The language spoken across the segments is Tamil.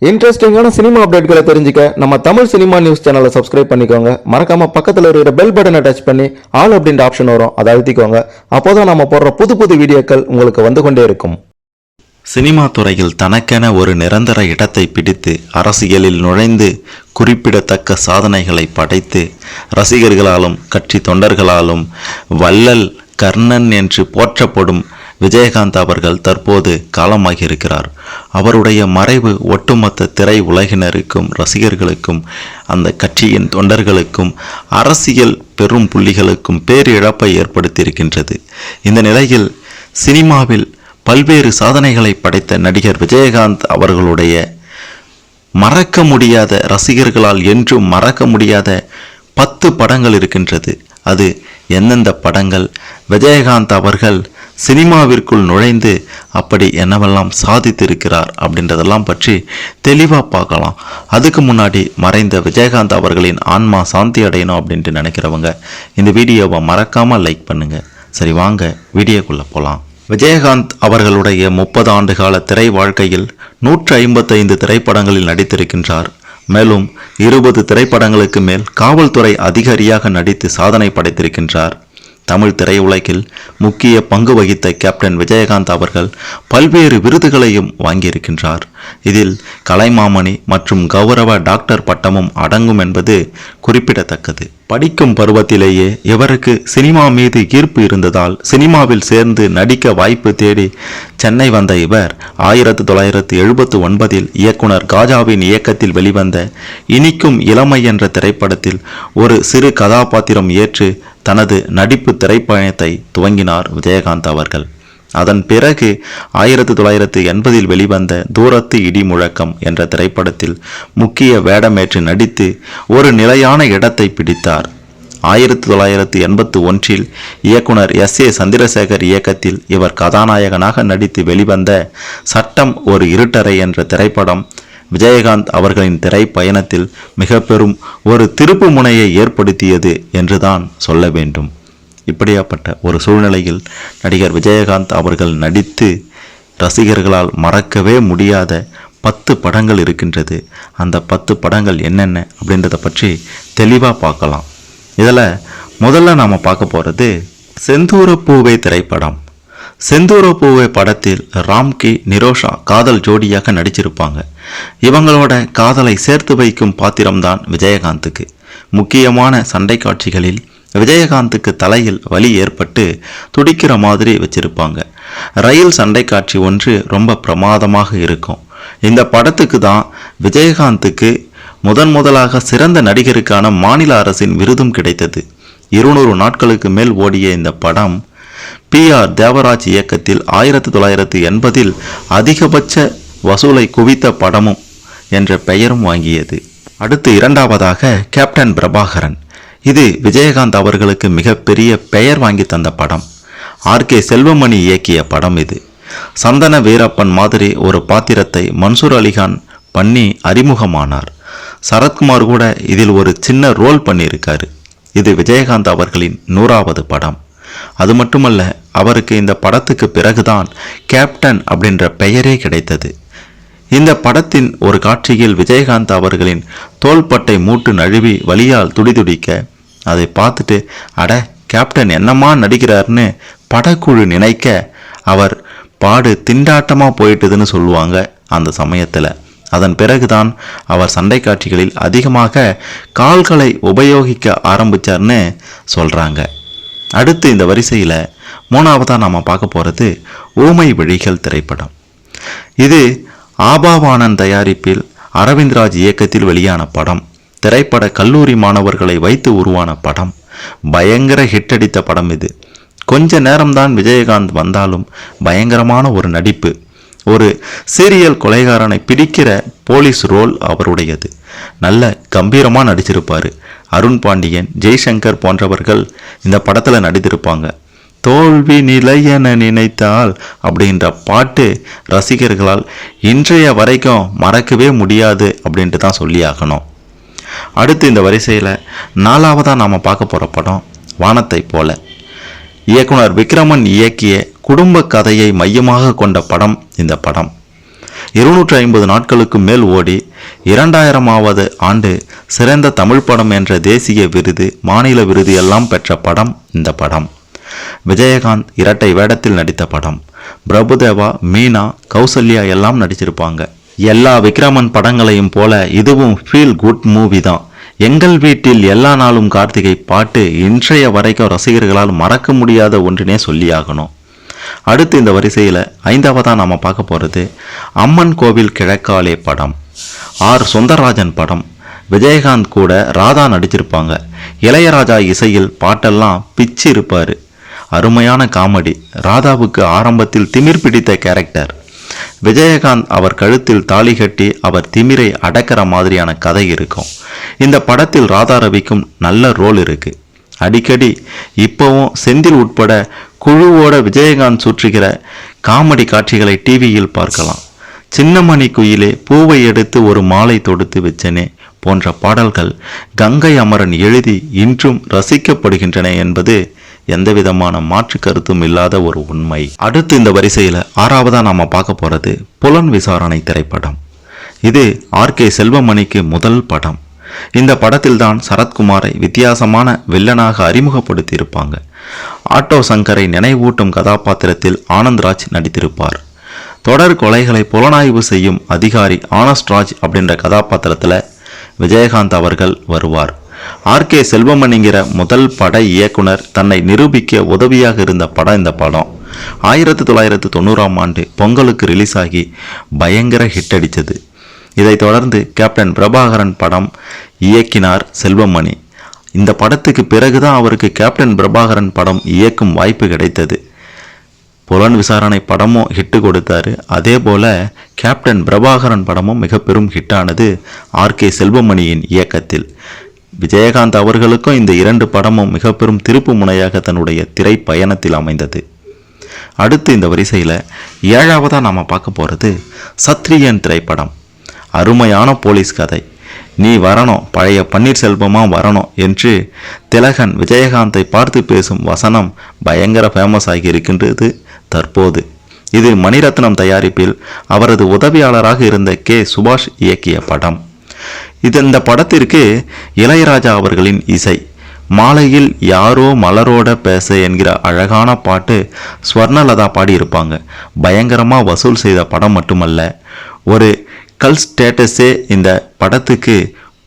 இன்ட்ரெஸ்டிங்கான சினிமா அப்டேட்களை தெரிஞ்சுக்க நம்ம தமிழ் சினிமா நியூஸ் சேனலை சப்ஸ்கிரைப் பண்ணிக்கோங்க. மறக்காம பக்கத்தில் இருக்கிற பெல் பட்டனை டச் பண்ணி ஆல் அப்படின்ற ஆப்ஷன் வரும், அதை அழுத்திக்கோங்க. அப்போதான் நம்ம போடுற புது புது வீடியோக்கள் உங்களுக்கு வந்து கொண்டே இருக்கும். சினிமா துறையில் தனக்கென ஒரு நிரந்தர இடத்தை பிடித்து அரசியலில் நுழைந்து குறிப்பிடத்தக்க சாதனைகளை படைத்து ரசிகர்களாலும் கட்சி தொண்டர்களாலும் வள்ளல் கர்ணன் என்று போற்றப்படும் விஜயகாந்த் அவர்கள் தற்போது காலமாகியிருக்கிறார். அவருடைய மறைவு ஒட்டுமொத்த திரை உலகினருக்கும் ரசிகர்களுக்கும் அந்த கட்சியின் தொண்டர்களுக்கும் அரசியல் பெரும் புள்ளிகளுக்கும் பேரிழப்பை ஏற்படுத்தியிருக்கின்றது. இந்த நிலையில் சினிமாவில் பல்வேறு சாதனைகளை படைத்த நடிகர் விஜயகாந்த் அவர்களுடைய மறக்க முடியாத, ரசிகர்களால் என்றும் மறக்க முடியாத 10 படங்கள் இருக்கின்றது. அது எந்தெந்த படங்கள், விஜயகாந்த் அவர்கள் சினிமாவிற்குள் நுழைந்து அப்படி என்னவெல்லாம் சாதித்திருக்கிறார் அப்படின்றதெல்லாம் பற்றி தெளிவாக பார்க்கலாம். அதுக்கு முன்னாடி மறைந்த விஜயகாந்த் அவர்களின் ஆன்மா சாந்தி அடையணும் அப்படின்ட்டு நினைக்கிறவங்க இந்த வீடியோவை மறக்காமல் லைக் பண்ணுங்க. சரி, வாங்க வீடியோக்குள்ளே போகலாம். விஜயகாந்த் அவர்களுடைய 30 ஆண்டு கால திரை வாழ்க்கையில் 155 திரைப்படங்களில் நடித்திருக்கின்றார். மேலும் 20 திரைப்படங்களுக்கு மேல் காவல்துறை அதிகாரியாக நடித்து சாதனை படைத்திருக்கின்றார். தமிழ் திரையுலகில் முக்கிய பங்கு வகித்த கேப்டன் விஜயகாந்த் அவர்கள் பல்வேறு விருதுகளையும் வாங்கியிருக்கின்றார். இதில் கலைமாமணி மற்றும் கௌரவ டாக்டர் பட்டமும் அடங்கும் என்பது குறிப்பிடத்தக்கது. படிக்கும் பருவத்திலேயே இவருக்கு சினிமா மீது ஈர்ப்பு இருந்ததால் சினிமாவில் சேர்ந்து நடிக்க வாய்ப்பு தேடி சென்னை வந்த இவர் 1979 இயக்குனர் காஜாவின் இயக்கத்தில் வெளிவந்த இனிக்கும் இளமை என்ற திரைப்படத்தில் ஒரு சிறு கதாபாத்திரம் ஏற்று தனது நடிப்பு திரைப்பயணத்தை துவங்கினார் விஜயகாந்த் அவர்கள். அதன் பிறகு 1980 வெளிவந்த தூரத்து இடி முழக்கம் என்ற திரைப்படத்தில் முக்கிய வேடமேற்று நடித்து ஒரு நிலையான இடத்தை பிடித்தார். 1981 இயக்குனர் S.A. சந்திரசேகர் இயக்கத்தில் இவர் கதாநாயகனாக நடித்து வெளிவந்த சட்டம் ஒரு இருட்டறை என்ற திரைப்படம் விஜயகாந்த் அவர்களின் திரைப்பயணத்தில் மிக பெரும் ஒரு திருப்பு முனையை ஏற்படுத்தியது என்றுதான் சொல்ல வேண்டும். இப்படியாப்பட்ட ஒரு சூழ்நிலையில் நடிகர் விஜயகாந்த் அவர்கள் நடித்து ரசிகர்களால் மறக்கவே முடியாத 10 படங்கள் இருக்கின்றது. அந்த 10 படங்கள் என்னென்ன அப்படின்றத பற்றி தெளிவாக பார்க்கலாம். இதில் முதல்ல நாம் பார்க்க போகிறது செந்தூரப்பூவே திரைப்படம். செந்தூரப்பூவே படத்தில் ராம்கி நிரோஷா காதல் ஜோடியாக நடிச்சிருப்பாங்க. இவங்களோட காதலை சேர்த்து வைக்கும் பாத்திரம்தான் விஜயகாந்துக்கு. முக்கியமான சண்டை காட்சிகளில் விஜயகாந்துக்கு தலையில் வலி ஏற்பட்டு துடிக்கிற மாதிரி வச்சிருப்பாங்க. ரயில் சண்டை காட்சி ஒன்று ரொம்ப பிரமாதமாக இருக்கும். இந்த படத்துக்கு தான் விஜயகாந்துக்கு முதலாக சிறந்த நடிகருக்கான மாநில அரசின் விருதும் கிடைத்தது. 200 நாட்களுக்கு மேல் ஓடிய இந்த படம் P.R. தேவராஜ் இயக்கத்தில் 1980 அதிகபட்ச வசூலை குவித்த படமும் என்ற பெயரும் வாங்கியது. அடுத்து இரண்டாவதாக கேப்டன் பிரபாகரன். இது விஜயகாந்த் அவர்களுக்கு மிகப்பெரிய பெயர் வாங்கி தந்த படம். R.K. செல்வமணி இயக்கிய படம் இது. சந்தன வீரப்பன் மாதிரி ஒரு பாத்திரத்தை மன்சூர் அலிகான் பண்ணி அறிமுகமானார். சரத்குமார் கூட இதில் ஒரு சின்ன ரோல் பண்ணியிருக்காரு. இது விஜயகாந்த் அவர்களின் 100வது படம். அது மட்டுமல்ல, அவருக்கு இந்த படத்துக்கு பிறகுதான் கேப்டன் அப்படின்ற பெயரே கிடைத்தது. இந்த படத்தின் ஒரு காட்சியில் விஜயகாந்த் அவர்களின் தோள்பட்டை மூட்டு நழுவி வலியால் துடிதுடிக்க அதை பார்த்துட்டு அட கேப்டன் என்னமா நடிக்கிறார்னு படக்குழு நினைக்க அவர் பாடு திண்டாட்டமாக போயிட்டுதுன்னு சொல்லுவாங்க அந்த சமயத்தில். அதன் பிறகுதான் அவர் சண்டை காட்சிகளில் அதிகமாக கால்களை உபயோகிக்க ஆரம்பித்தார்னு சொல்கிறாங்க. அடுத்து இந்த வரிசையில் 3வதாக நாம் பார்க்க போகிறது ஊமை விழிகள் திரைப்படம். இது ஆபாவானன் தயாரிப்பில் அரவிந்த்ராஜ் இயக்கத்தில் வெளியான படம். திரைப்பட கல்லூரி மாணவர்களை வைத்து உருவான படம். பயங்கர ஹிட் அடித்த படம் இது. கொஞ்ச நேரம்தான் விஜயகாந்த் வந்தாலும் பயங்கரமான ஒரு நடிப்பு. ஒரு சீரியல் கொலைகாரனை பிடிக்கிற போலீஸ் ரோல் அவருடையது. நல்ல கம்பீரமாக நடிச்சிருப்பார். அருண் பாண்டியன், ஜெய்சங்கர் போன்றவர்கள் இந்த படத்தில் நடித்திருப்பாங்க. தோல்வி நிலையென நினைத்தால் அப்படின்ற பாட்டு ரசிகர்களால் இன்றைய வரைக்கும் மறக்கவே முடியாது அப்படின்ட்டு தான் சொல்லி ஆகணும். அடுத்து இந்த வரிசையில் 4வதாக நாம் பார்க்க போகிற படம் வானத்தை போல. இயக்குனர் விக்ரமன் இயக்கிய குடும்ப கதையை மையமாக கொண்ட படம் இந்த படம். 250 நாட்களுக்கு மேல் ஓடி 2000வது ஆண்டு சிறந்த தமிழ் படம் என்ற தேசிய விருது, மாநில விருது எல்லாம் பெற்ற படம் இந்த படம். விஜயகாந்த் இரட்டை வேடத்தில் நடித்த படம். பிரபுதேவா, மீனா, கௌசல்யா எல்லாம் நடிச்சிருப்பாங்க. எல்லா விக்ரமன் படங்களையும் போல இதுவும் ஃபீல் குட் மூவி தான். எங்கள் வீட்டில் எல்லா நாளும் கார்த்திகை பாட்டு இன்றைய வரைக்கும் ரசிகர்களால் மறக்க முடியாத ஒன்றினே சொல்லியாகணும். அடுத்து இந்த வரிசையில் 5வதாக நாம் பார்க்க போகிறது அம்மன் கோவில் கிழக்காலே படம். ஆர் சுந்தரராஜன் படம். விஜயகாந்த் கூட ராதா நடிச்சிருப்பாங்க. இளையராஜா இசையில் பாட்டெல்லாம் பிச்சு இருப்பார். அருமையான காமெடி. ராதாவுக்கு ஆரம்பத்தில் திமிர் பிடித்த கேரக்டர். விஜயகாந்த் அவர் கழுத்தில் தாலி கட்டி அவர் திமிரை அடக்கிற மாதிரியான கதை இருக்கும். இந்த படத்தில் ராதா ரவிக்கும் நல்ல ரோல் இருக்கு. அடிக்கடி இப்போவும் செந்தில் உட்பட குழுவோட விஜயகாந்த் சுற்றுகிற காமெடி காட்சிகளை டிவியில் பார்க்கலாம். சின்னமணி குயிலே, பூவை எடுத்து ஒரு மாலை தொடுத்து வச்சனே போன்ற பாடல்கள் கங்கை அமரன் எழுதி இன்றும் ரசிக்கப்படுகின்றன என்பது எந்தவிதமான மாற்று கருத்தும் இல்லாத ஒரு உண்மை. அடுத்து இந்த வரிசையில் 6வதாக நாம் பார்க்க போகிறது புலன் விசாரணை திரைப்படம். இது ஆர்.கே. செல்வமணிக்கு முதல் படம். இந்த படத்தில் தான் சரத்குமாரை வித்தியாசமான வில்லனாக அறிமுகப்படுத்தி இருப்பாங்க. ஆட்டோ சங்கரை நினைவூட்டும் கதாபாத்திரத்தில் ஆனந்த்ராஜ் நடித்திருப்பார். தொடர் கொலைகளை புலனாய்வு செய்யும் அதிகாரி ஆனஸ்ட்ராஜ் அப்படின்ற கதாபாத்திரத்தில் விஜயகாந்த் அவர்கள் வருவார். ஆர்.கே. செல்வமணிங்கிற முதல் பட இயக்குனர் தன்னை நிரூபிக்க உதவியாக இருந்த படம் இந்த படம். 1990ஆம் ஆண்டு பொங்கலுக்கு ரிலீஸ் ஆகி பயங்கர ஹிட் அடித்தது. இதைத் தொடர்ந்து கேப்டன் பிரபாகரன் படம் இயக்கினார் செல்வமணி. இந்த படத்துக்கு பிறகுதான் அவருக்கு கேப்டன் பிரபாகரன் படம் இயக்கும் வாய்ப்பு கிடைத்தது. புலன் விசாரணை படமும் ஹிட்டு கொடுத்தாரு. அதே போல கேப்டன் பிரபாகரன் படமும் மிக பெரும் ஹிட்டானது ஆர்.கே. செல்வமணியின் இயக்கத்தில். விஜயகாந்த் அவர்களுக்கும் இந்த 2 படமும் மிக பெரும் திருப்பு முனையாக தன்னுடைய திரை பயணத்தில் அமைந்தது. அடுத்து இந்த வரிசையில் 7வதாக நாம் பார்க்க போகிறது சத்ரியன் திரைப்படம். அருமையான போலீஸ் கதை. நீ வரணும், பழைய பன்னீர்செல்வமாக வரணும் என்று திலகன் விஜயகாந்தை பார்த்து பேசும் வசனம் பயங்கர ஃபேமஸ் ஆகி இருக்கின்றது தற்போது. இது மணிரத்னம் தயாரிப்பில் அவரது உதவியாளராக இருந்த கே. சுபாஷ் இயக்கிய படம். இந்த படத்திற்கு இளையராஜா அவர்களின் இசை. மாலையில் யாரோ மலரோட பேச என்கிற அழகான பாட்டு ஸ்வர்ணலதா பாடியிருப்பாங்க. பயங்கரமாக வசூல் செய்த படம் மட்டுமல்ல, ஒரு கல் ஸ்டேட்டஸே இந்த படத்துக்கு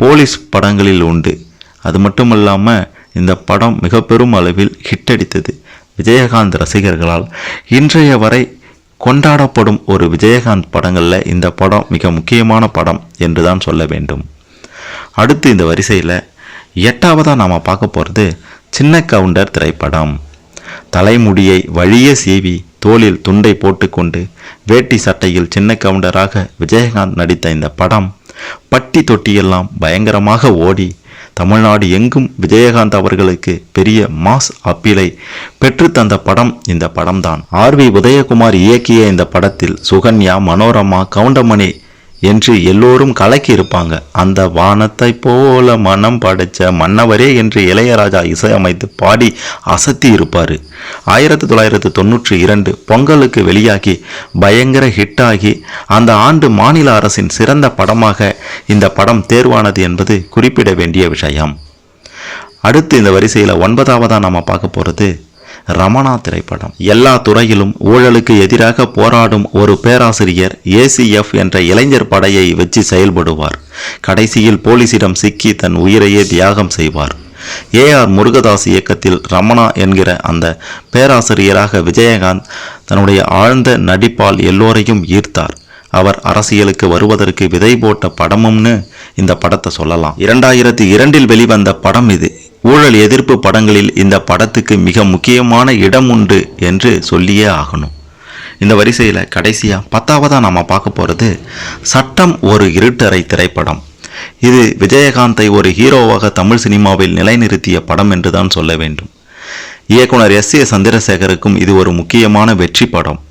போலீஸ் படங்களில் உண்டு. அது மட்டும் இல்லாமல் இந்த படம் மிக பெரும் அளவில் ஹிட் அடித்தது. விஜயகாந்த் ரசிகர்களால் இன்றைய வரை கொண்டாடப்படும் ஒரு விஜயகாந்த் படங்களில் இந்த படம் மிக முக்கியமான படம் என்று தான் சொல்ல வேண்டும். அடுத்து இந்த வரிசையில் 8வதாக நாம் பார்க்க போகிறது சின்ன கவுண்டர் திரைப்படம். தலைமுடியை வழியே சீவி தோளில் துண்டை போட்டுக்கொண்டு வேட்டி சட்டையில் சின்ன கவுண்டராக விஜயகாந்த் நடித்த இந்த படம் பட்டி தொட்டியெல்லாம் பயங்கரமாக ஓடி தமிழ்நாடு எங்கும் விஜயகாந்த் அவர்களுக்கு பெரிய மாஸ் அப்பீலை பெற்றுத்தந்த படம் இந்த படம்தான். ஆர்.வி. உதயகுமார் இயக்கிய இந்த படத்தில் சுகன்யா, மனோரமா, கவுண்டமணி என்று எல்லோரும் கலக்கி இருப்பாங்க. அந்த வானத்தை போல மனம் படைச்ச மன்னவரே என்று இளையராஜா இசையமைத்து பாடி அசத்தி இருப்பார். 1992 பொங்கலுக்கு வெளியாகி பயங்கர ஹிட்டாகி அந்த ஆண்டு மாநில அரசின் சிறந்த படமாக இந்த படம் தேர்வானது என்பது குறிப்பிட வேண்டிய விஷயம். அடுத்து இந்த வரிசையில் 9வதாக நாம் பார்க்க போகிறது ரமணா திரைப்படம். எல்லா துறையிலும் ஊழலுக்கு எதிராக போராடும் ஒரு பேராசிரியர் ஏசிஎஃப் என்ற இளைஞர் படையை வச்சு செயல்படுவார். கடைசியில் போலீசிடம் சிக்கி தன் உயிரையே தியாகம் செய்வார். ஏஆர் முருகதாஸ் இயக்கத்தில் ரமணா என்கிற அந்த பேராசிரியராக விஜயகாந்த் தன்னுடைய ஆழ்ந்த நடிப்பால் எல்லோரையும் ஈர்த்தார். அவர் அரசியலுக்கு வருவதற்கு விதை போட்ட படமும்னு இந்த படத்தை சொல்லலாம். 2002 வெளிவந்த படம் இது. ஊழல் எதிர்ப்பு படங்களில் இந்த படத்துக்கு மிக முக்கியமான இடம் உண்டு என்று சொல்லியே ஆகணும். இந்த வரிசையில் கடைசியாக 10வதாக நாம் பார்க்க போகிறது சட்டம் ஒரு இருட்டறை திரைப்படம். இது விஜயகாந்தை ஒரு ஹீரோவாக தமிழ் சினிமாவில் நிலைநிறுத்திய படம் என்று தான் சொல்ல வேண்டும். இயக்குனர் எஸ்.ஏ. சந்திரசேகருக்கும் இது ஒரு முக்கியமான வெற்றி படம்.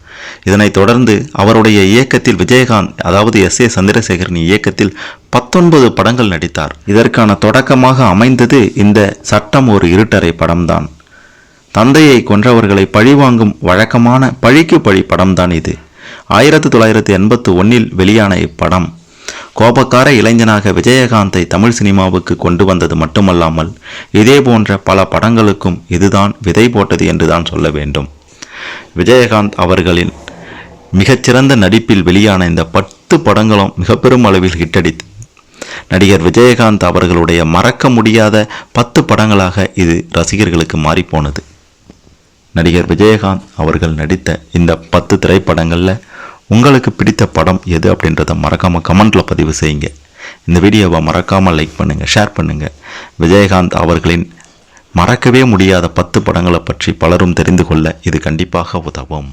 இதனைத் தொடர்ந்து அவருடைய இயக்கத்தில் விஜயகாந்த், அதாவது எஸ்.ஏ. சந்திரசேகரின் இயக்கத்தில் 19 படங்கள் நடித்தார். இதற்கான தொடக்கமாக அமைந்தது இந்த சட்டம் ஒரு இருட்டறை படம்தான். தந்தையை கொன்றவர்களை பழிவாங்கும் வழக்கமான பழிக்கு பழி படம்தான் இது. 1981 வெளியான இப்படம் கோபக்கார இளைஞனாக விஜயகாந்தை தமிழ் சினிமாவுக்கு கொண்டு வந்தது மட்டுமல்லாமல் இதே போன்ற பல படங்களுக்கும் இதுதான் விதை போட்டது என்றுதான் சொல்ல வேண்டும். விஜயகாந்த் அவர்களின் மிகச்சிறந்த நடிப்பில் வெளியான இந்த 10 படங்களும் மிக பெரும் அளவில் ஹிட்டடித்து நடிகர் விஜயகாந்த் அவர்களுடைய மறக்க முடியாத 10 படங்களாக இது ரசிகர்களுக்கு மாறிப்போனது. நடிகர் விஜயகாந்த் அவர்கள் நடித்த இந்த 10 திரைப்படங்களில் உங்களுக்கு பிடித்த படம் எது அப்படின்றத மறக்காமல் கமெண்ட்டில் பதிவு செய்யுங்க. இந்த வீடியோவை மறக்காமல் லைக் பண்ணுங்கள், ஷேர் பண்ணுங்கள். விஜயகாந்த் அவர்களின் மறக்கவே முடியாத 10 படங்களை பற்றி பலரும் தெரிந்து கொள்ள இது கண்டிப்பாக உதவும்.